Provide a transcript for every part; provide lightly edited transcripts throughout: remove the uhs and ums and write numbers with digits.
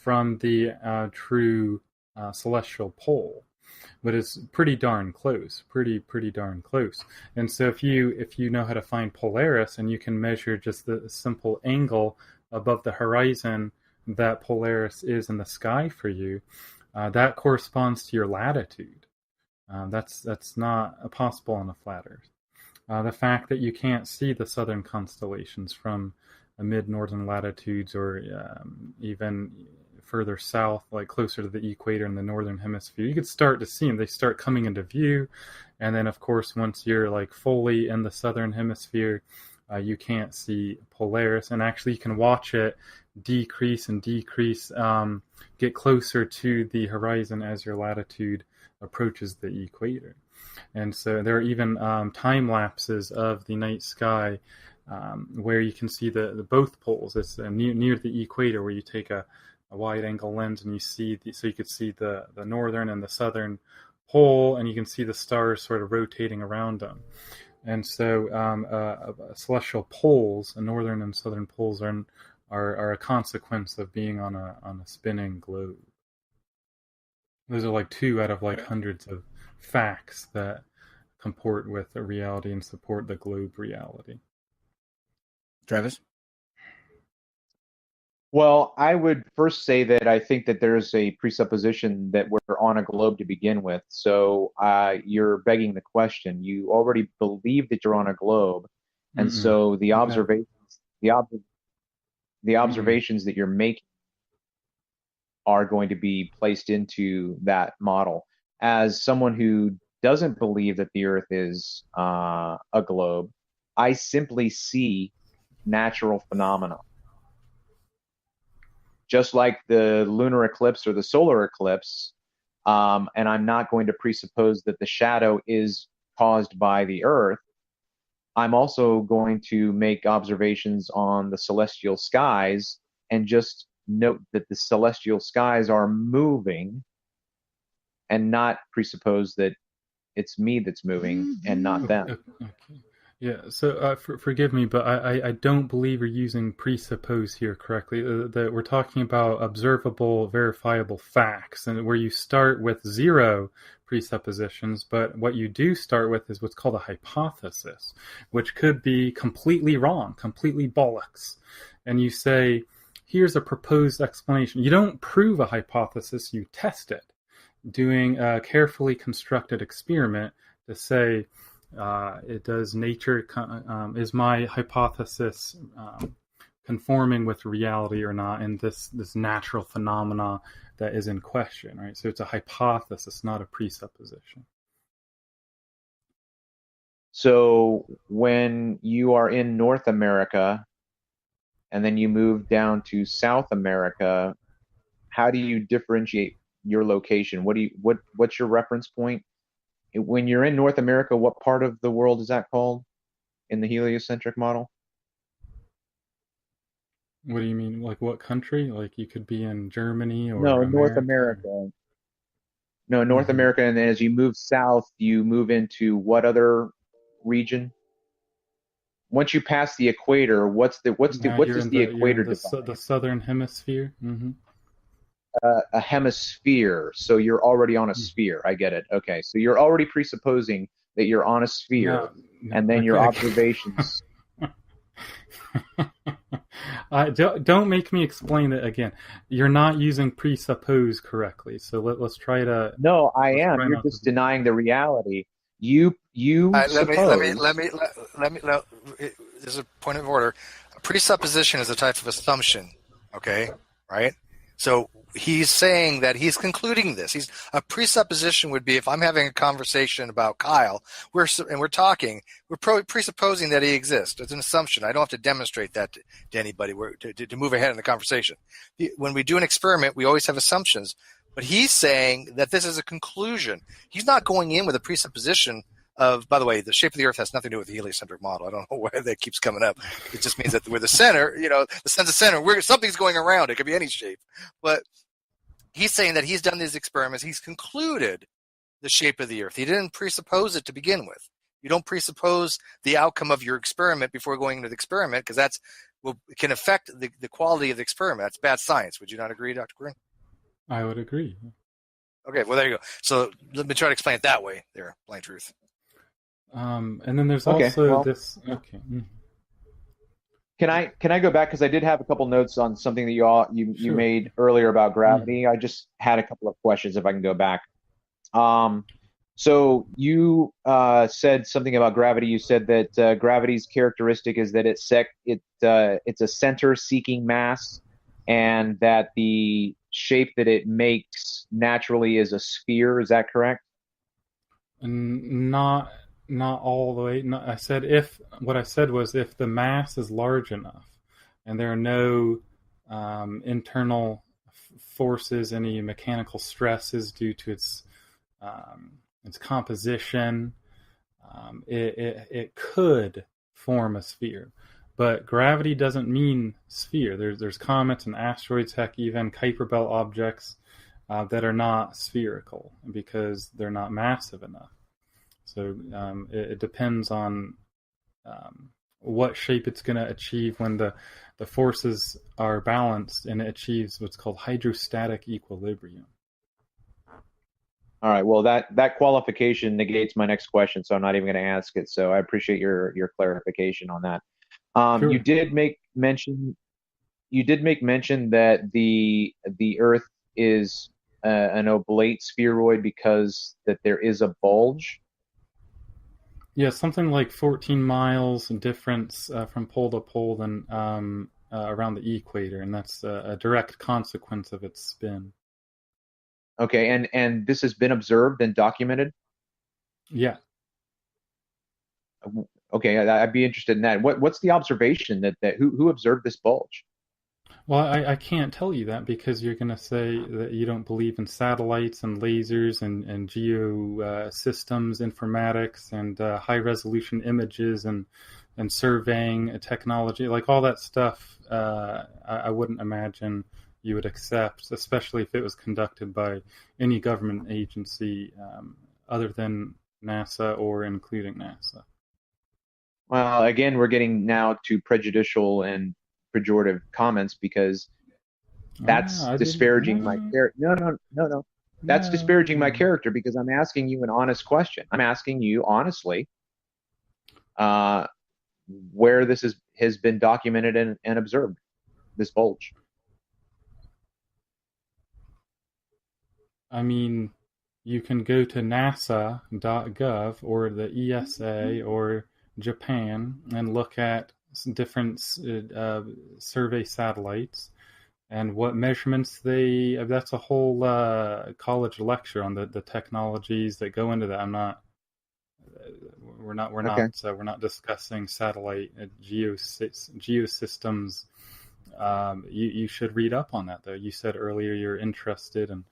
from the true celestial pole, but it's pretty darn close, pretty darn close. And so if you know how to find Polaris, and you can measure just the simple angle above the horizon that Polaris is in the sky for you, that corresponds to your latitude. That's not possible on a flat Earth. The fact that you can't see the southern constellations from mid-northern latitudes, or even further south, like closer to the equator in the northern hemisphere, you could start to see them. They start coming into view, and then of course once you're like fully in the southern hemisphere, you can't see Polaris, and actually you can watch it decrease and decrease, get closer to the horizon as your latitude approaches the equator. And so there are even time lapses of the night sky where you can see the both poles. It's near the equator, where you take a wide angle lens and you see so you could see the northern and the southern pole, and you can see the stars sort of rotating around them. And so celestial poles, the northern and southern poles, are a consequence of being on a spinning globe. Those are like two out of like hundreds of facts that comport with a reality and support the globe reality. Travis? Well, I would first say that I think that there's a presupposition that we're on a globe to begin with. So you're begging the question. You already believe that you're on a globe, and so the observations, the observations that you're making are going to be placed into that model. As someone who doesn't believe that the Earth is a globe, I simply see natural phenomena. Just like the lunar eclipse or the solar eclipse, and I'm not going to presuppose that the shadow is caused by the Earth. I'm also going to make observations on the celestial skies and just note that the celestial skies are moving, and not presuppose that it's me that's moving and not them. Okay. Yeah, so forgive me, but I don't believe you're using presuppose here correctly. That we're talking about observable, verifiable facts, and where you start with zero presuppositions, but what you do start with is what's called a hypothesis, which could be completely wrong, completely bollocks. And you say, here's a proposed explanation. You don't prove a hypothesis, you test it, doing a carefully constructed experiment to say, does nature, is my hypothesis conforming with reality or not in this natural phenomena that is in question, right? So it's a hypothesis, not a presupposition. So when you are in North America and then you move down to South America, how do you differentiate your location? What's your reference point? When you're in North America, what part of the world is that called in the heliocentric model? What do you mean? Like what country? Like you could be in Germany or No, America? North America. No, North America, and then as you move south, you move into what other region? Once you pass the equator, what does the equator define? The southern hemisphere. A hemisphere, so you're already on a sphere. I get it. Okay, so you're already presupposing that you're on a sphere, and then your observations. Don't make me explain it again. You're not using presuppose correctly, so let's try to. No, I am. You're just denying the reality. You suppose. Let me. There's a point of order. A presupposition is a type of assumption. Okay, right? So he's saying that he's concluding this. A presupposition would be if I'm having a conversation about Kyle, we're talking, we're presupposing that he exists. It's an assumption. I don't have to demonstrate that to anybody to move ahead in the conversation. When we do an experiment, we always have assumptions. But he's saying that this is a conclusion. He's not going in with a presupposition of, by the way, the shape of the Earth has nothing to do with the heliocentric model. I don't know why that keeps coming up. It just means that we're the center, the sense of center, something's going around. It could be any shape. But he's saying that he's done these experiments. He's concluded the shape of the Earth. He didn't presuppose it to begin with. You don't presuppose the outcome of your experiment before going into the experiment, because that's can affect the quality of the experiment. That's bad science. Would you not agree, Dr. Kroon? I would agree. Okay, well, there you go. So let me try to explain it that way there, Blind Truth. And then there's Okay, also well, this. Okay. can I go back because I did have a couple notes on something that you Sure. made earlier about gravity. I just had a couple of questions if I can go back. Um, so you said something about gravity. You said that gravity's characteristic is that it's a center-seeking mass, and that the shape that it makes naturally is a sphere. Is that correct? Not all the way. No, I said if what I said was if the mass is large enough, and there are no internal forces, any mechanical stresses due to its composition, it could form a sphere. But gravity doesn't mean sphere. There's comets and asteroids, heck, even Kuiper Belt objects that are not spherical because they're not massive enough. So it depends on what shape it's going to achieve when the forces are balanced and it achieves what's called hydrostatic equilibrium. All right. Well, that qualification negates my next question, so I'm not even going to ask it. So I appreciate your clarification on that. You Sure. did make mention that the Earth is an oblate spheroid because that there is a bulge. Yeah, something like 14 miles difference from pole to pole than around the equator, and that's a direct consequence of its spin. Okay, and this has been observed and documented. Yeah. Okay, I'd be interested in that. What's the observation that who observed this bulge? Well, I can't tell you that because you're going to say that you don't believe in satellites and lasers and geo systems, informatics, and high resolution images and surveying technology. Like all that stuff, I wouldn't imagine you would accept, especially if it was conducted by any government agency other than NASA or including NASA. Well, again, we're getting now to prejudicial and pejorative comments because Oh, no, that's I didn't. disparaging my No, character. No, no, no, no. That's no, disparaging my no. character because I'm asking you an honest question. I'm asking you honestly uh, where this has been documented and observed, this bulge. I mean, you can go to nasa.gov or the ESA or Japan and look at different survey satellites and what measurements they. That's a whole college lecture on the technologies that go into that. I'm not. Okay. We're not discussing satellite geosystems. You should read up on that though. You said earlier you're interested and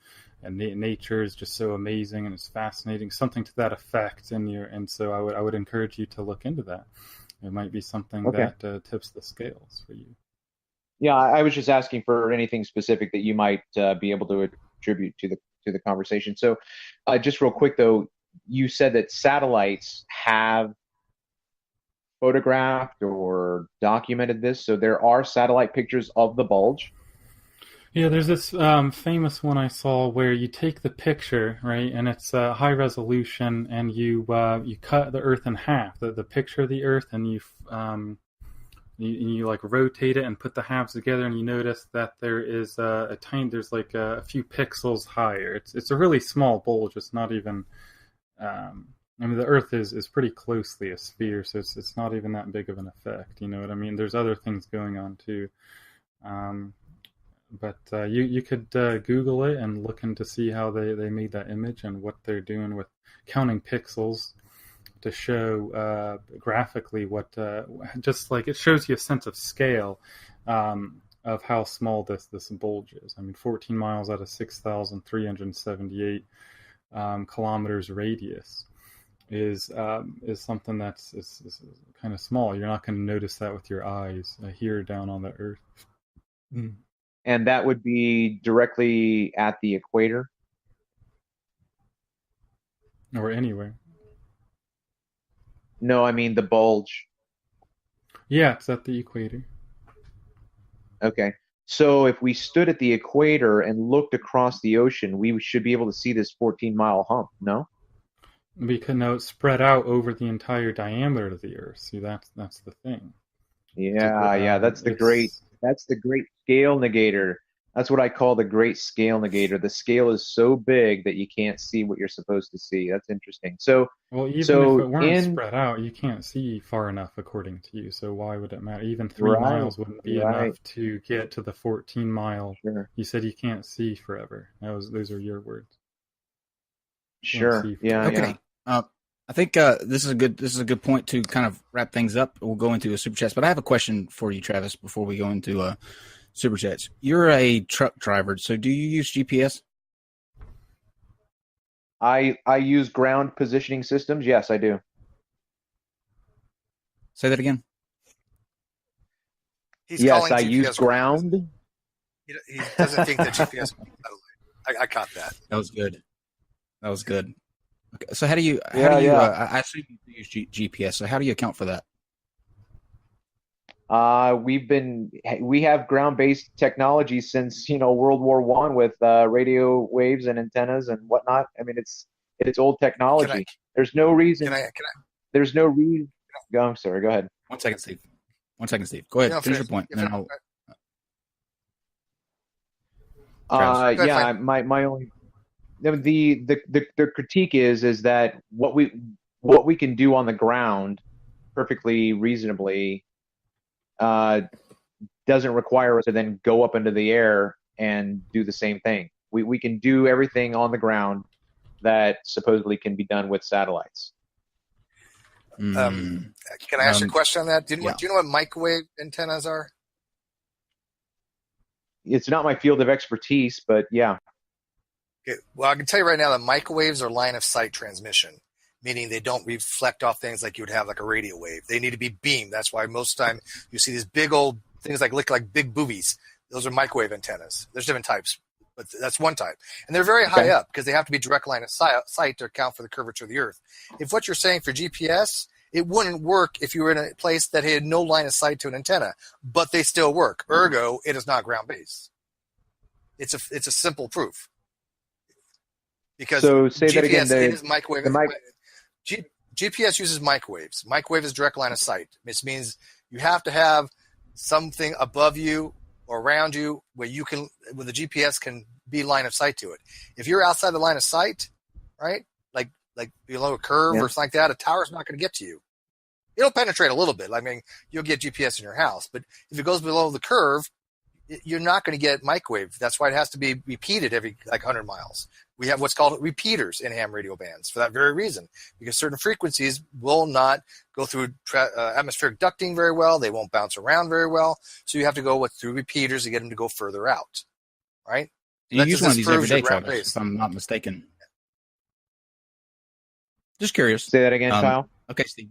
nature is just so amazing and it's fascinating, something to that effect. And so I would encourage you to look into that. It might be something Okay. that tips the scales for you. Yeah, I was just asking for anything specific that you might be able to attribute to the conversation. So, just real quick though, you said that satellites have photographed or documented this. So there are satellite pictures of the bulge. Yeah, there's this famous one I saw where you take the picture, right, and it's high resolution, and you cut the Earth in half, the picture of the Earth, and you like rotate it and put the halves together, and you notice that there is there's like a few pixels higher. It's a really small bulge. It's not even. I mean, the Earth is pretty closely a sphere, so it's not even that big of an effect. You know what I mean? There's other things going on too. Um, but you could Google it and look into see how they made that image and what they're doing with counting pixels to show graphically what just like it shows you a sense of scale of how small this bulge is. I mean, 14 miles out of 6,378 kilometers radius is something is kind of small. You're not going to notice that with your eyes here down on the Earth. Mm. And that would be directly at the equator. Or anywhere. No, I mean the bulge. Yeah, it's at the equator. Okay. So if we stood at the equator and looked across the ocean, we should be able to see this 14-mile hump, no? Because now it's spread out over the entire diameter of the Earth. See, that's the thing. Yeah, It's that's the great scale negator. That's what I call the great scale negator. The scale is so big that you can't see what you're supposed to see. That's interesting. So well, even if it so weren't in spread out, you can't see far enough, according to you. So why would it matter? Even 3 miles right, wouldn't be right, enough to get to the 14 mile. sure, You said you can't see forever. Those are your words. Can't sure, see yeah, forever. yeah. Okay. I think this is a good point to kind of wrap things up. We'll go into a super chats, but I have a question for you, Travis, before we go into super chats. You're a truck driver, so do you use GPS? I use ground positioning systems. Yes, I do. Say that again. He's Yes, calling I GPS use ground. He doesn't think that GPS. I caught that. That was good. That was good. Okay, so how do you? Yeah, I yeah. assume you use GPS. So how do you account for that? We have ground-based technology since World War One with radio waves and antennas and whatnot. I mean, it's old Can I? technology. There's no reason. Can I? Can I? There's no reason. I'm sorry. Go ahead. 1 second, Steve. 1 second, Steve. Go ahead. No, Finish your finish. point, and then I'll. Travis. Go ahead, Yeah. fine. My only the critique is that what we can do on the ground perfectly reasonably doesn't require us to then go up into the air and do the same thing. We can do everything on the ground that supposedly can be done with satellites. Can I ask you a question on that? Do you Yeah. know what microwave antennas are? It's not my field of expertise, but yeah. Okay. Well, I can tell you right now that microwaves are line of sight transmission, meaning they don't reflect off things like you would have like a radio wave. They need to be beamed. That's why most time you see these big old things like look like big boobies. Those are microwave antennas. There's different types, but that's one type. And they're very high up because they have to be direct line of sight to account for the curvature of the Earth. If what you're saying for GPS, it wouldn't work if you were in a place that had no line of sight to an antenna, but they still work. Ergo, it is not ground-based. It's a simple proof. Because So say GPS that again. it is microwave. The GPS uses microwaves. Microwave is direct line of sight. This means you have to have something above you or around you where the GPS can be line of sight to it. If you're outside the line of sight, right, like below a curve or something like that, a tower's not going to get to you. It'll penetrate a little bit. I mean, you'll get GPS in your house, but if it goes below the curve, you're not going to get microwave. That's why it has to be repeated every 100 miles. We have what's called repeaters in ham radio bands for that very reason, because certain frequencies will not go through atmospheric ducting very well. They won't bounce around very well. So you have to go through repeaters to get them to go further out, right? You use one of these every day, ground Travis, base. if I'm not mistaken. Just curious. Say that again, Kyle. Okay, Steve.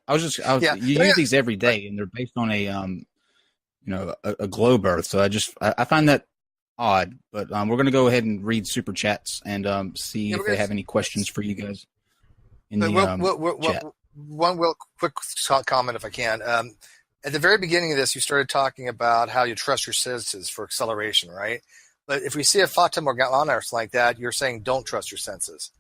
You use these every day, and they're based on a globe Earth. So I find that odd. But we're going to go ahead and read super chats and see if they have any questions for you guys in the chat. One real quick comment, if I can. At the very beginning of this, you started talking about how you trust your senses for acceleration, right? But if we see a Fata Morgana or something like that, you're saying don't trust your senses.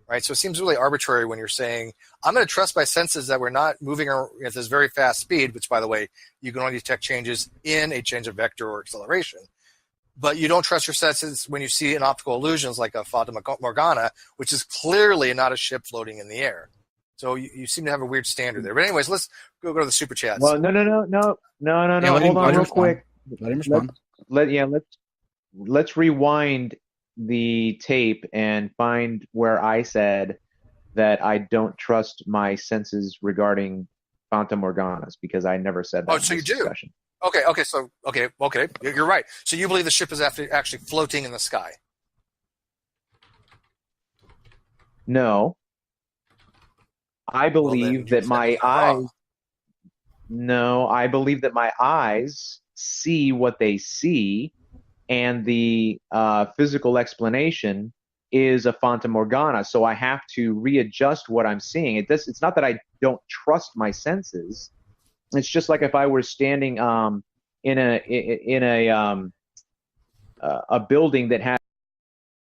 Right, so it seems really arbitrary when you're saying, I'm going to trust my senses that we're not moving at this very fast speed, which, by the way, you can only detect changes in a change of vector or acceleration. But you don't trust your senses when you see an optical illusions like a Fata Morgana, which is clearly not a ship floating in the air. So you seem to have a weird standard there. But anyways, let's go to the super chats. Well, no. Yeah, Hold on real quick. Let him respond. Let's rewind the tape and find where I said that I don't trust my senses regarding Fata Morganas, because I never said that. Oh, so you do? Discussion. Okay. You're right. So you believe the ship is actually floating in the sky? No. I believe that my eyes. No, I believe that my eyes see what they see, and the physical explanation is a Fata Morgana. So I have to readjust what I'm seeing. It's not that I don't trust my senses. It's just like if I were standing in a building that has